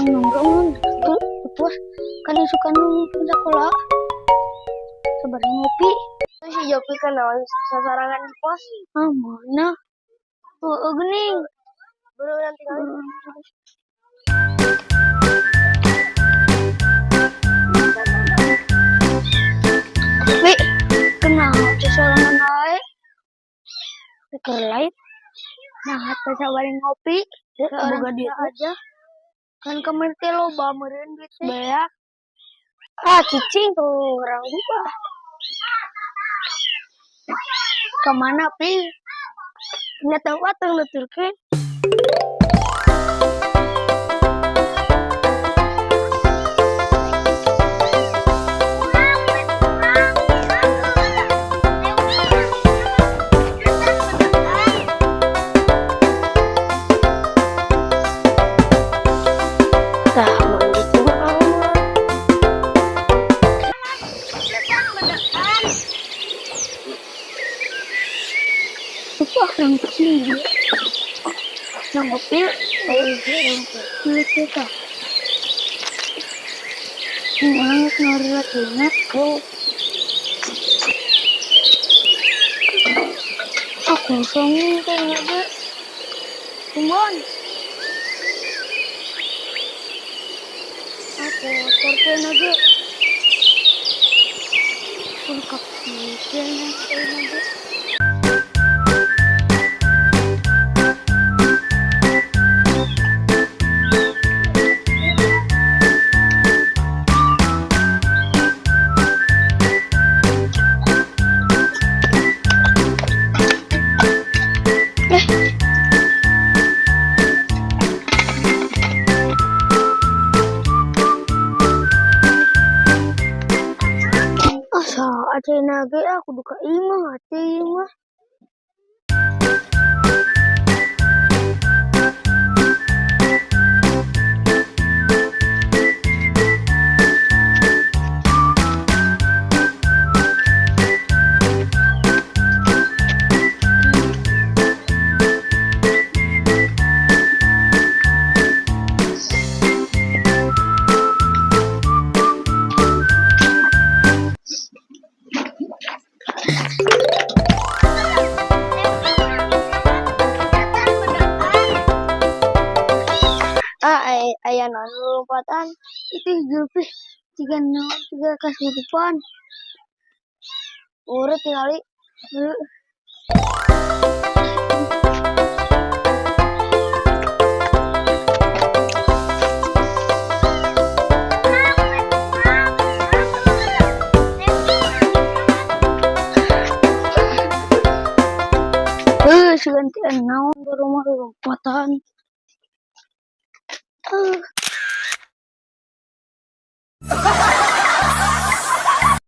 nongkrong itu puas kan suka nongkrong sekolah sabar ngopi Itu si Jopi kan sasarangan di pos. mana tuh gening Baru nanti kali. tapi kenapa seorang naik pikir light nah hatta sabarin ngopi boga dia aja kan kemarin teh loba meureun duit beak cicing tuh orang gua kemana pi nggak tahu atau nuturkeun orang kecil yang ngopi kita orang ngerit banget aku songin kayaknya deh kumbon aku korban aja lengkap pikirnya aja asa nage aku duka imah hati imah ayah lompatan itu Zulfi tiga kasurupan urut tinggali segantian naon ke rumah lompatan